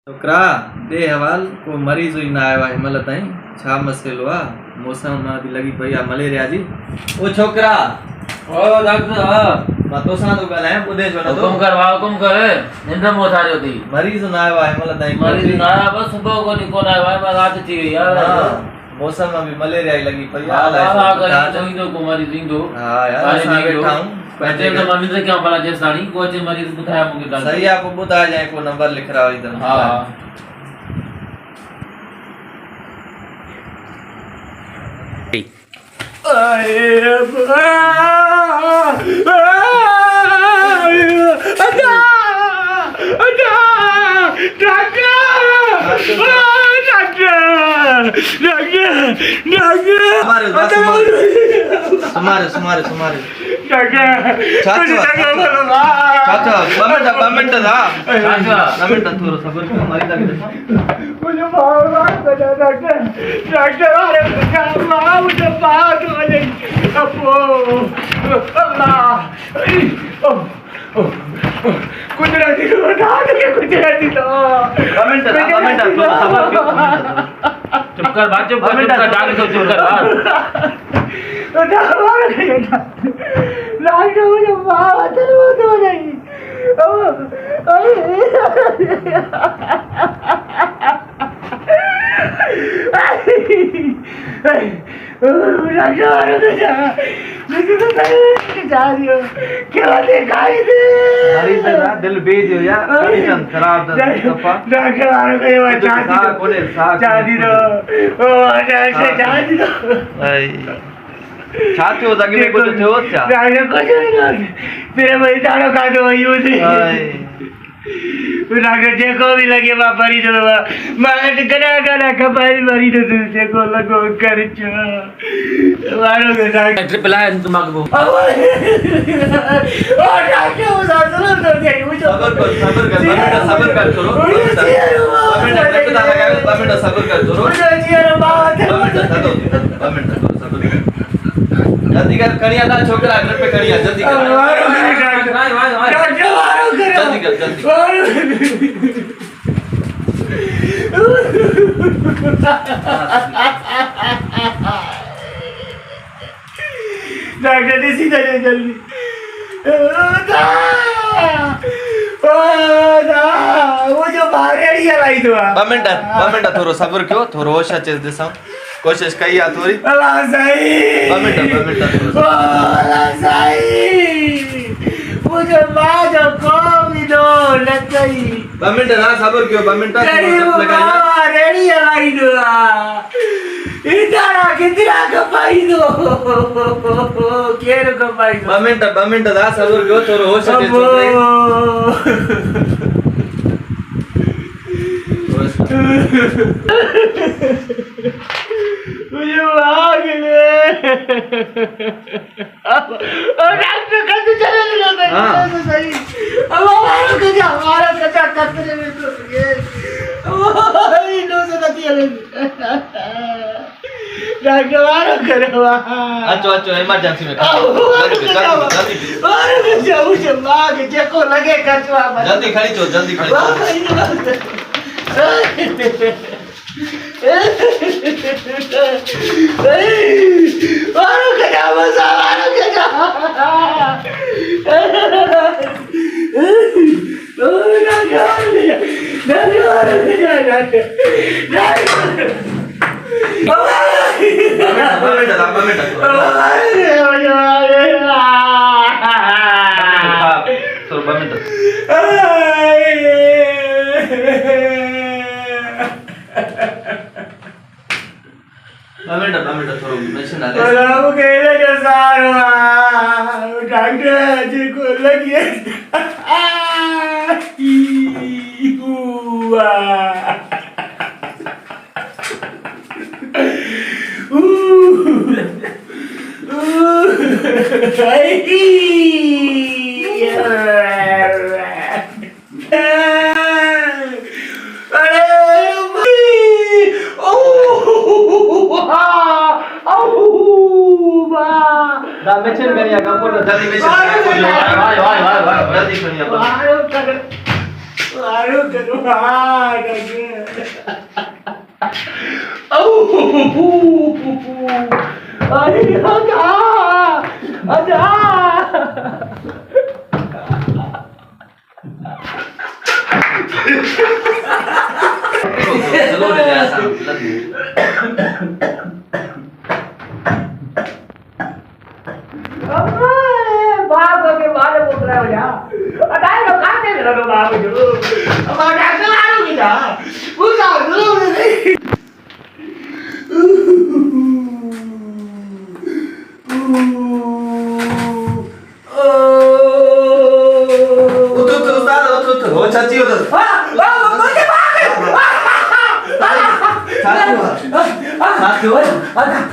छोकरा दे हवाल को मरीज हुई ना आया हिमल ताई छा मसलो आ मौसम में भी लगी पई आ मलेरिया जी ओ छोकरा ओ डॉक्टर मां तो सा तो गलाए बुधे जो तो हुकुम कर निंद मो थारियो थी मरीज ना आया हिमल ताई मरीज ना आया बस सुबह को निको ना आया बस रात थी गई यार मौसम में भी मलेरिया ही लगी पई हां कर तो को मरीज दींदो हां यार सा बैठा हूं पहले तो मम्मी से क्या बोला जे साड़ी को जे मरीज बताया मुझे डॉक्टर सही आपको बता जाए को नंबर लिख रहा हो इधर हां सुमारे चाचा बमिंट था बमिंट थोड़ा सबर कर हमारी तक मुझे मार बजा डॉक्टर अरे मां मुझे बात हो गई अपो अल्लाह कुछ नहीं बता दे कुछ नहीं तो बमिंट थोड़ा सबर कर चुप कर बात चुप कर डॉक्टर चुप कर लाइट मुझे बात हो गई दिल बेज हो या कंडीशन खराब छाती हो जागी में कुछ थे हो क्या तेरे भाई तारो का तो वही होती डॉक्टर जेको भी लगे बा परी दो मार गना गना कपाई मरी दो जेको लगो कर छ मारो के डॉक्टर ट्रिपल आए दिमाग को ओ डॉक्टर वो सासुर तो गई मुझे सबर कर करो बमिंट सबर कर करो मुझे जीरो बात जल्दी कर कड़िया ना छोकरा घर पे कड़िया जल्दी कर जल्दी कर डॉक्टर ने सीधा जल्दी वो जो बारेड़िया लाई तो बमिंट थोरो सबर कयो थोरो होश अचे दिसां कोशिश कई आ थोड़ी अल्लाह सही बमिंट अल्लाह सही मुझे मां जो कोई दो लगी बमिंट ना सबर कयो बमिंट लगाई रेड़िया लाई दो इधर कितना कपाई दो केर कपाई दो बमिंट ना सबर कयो थोरो होश अचे मुझे भाग ले और डॉक्टर कब चले गए तो सही अब हमारा कच्चा कतरे में तो गए नो से नहीं डॉक्टर वाला करो अच्छो इमरजेंसी में अरे मुझे भाग जेको लगे कचवा जल्दी खड़ी छो मारो क्या मजा मारो क्या बमिंट थोरो मेडिसिन डाले अब कहले के सारो डॉक्टर जी को लगी हुआ मेंशन करिया कंप्यूटर जल्दी मेंशन वाह जल्दी करिया मारो करो हाँ अरे आजा चलो ले जा साहब बाप के मारे बोतला हो जा अटाई लो काटे लो बाप जो अब डॉक्टर मारो की जा पूछा लो नहीं उतर हो चाची उतर मुझे साथ हो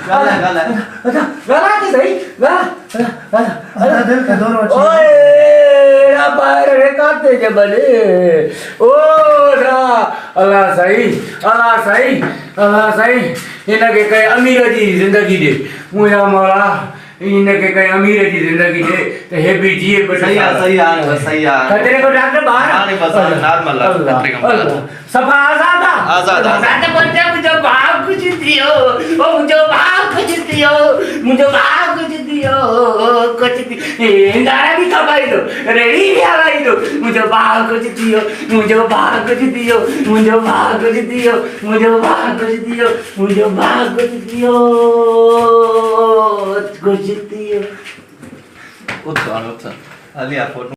गाला गाला गला के सही गला ओए रा बाहर रे काटे के बने ओ रा अल्लाह सही इनके कई अमीर जी जिंदगी दे मुया मौला इनके कई अमीर जी जिंदगी दे तो हे भी जिए सही है खतरे को डॉक्टर बाहर आने बस नॉर्मल खतरे का सफा आजाद बच्चा मुझे भाव कुछ दियो ओ मुझे भाव कुछ दियो गाना भी खपाई दो रेडी भी हवाई दो मुझे भाव कुछ दियो मुझे भाव कुछ दियो उतर अलिया फोटो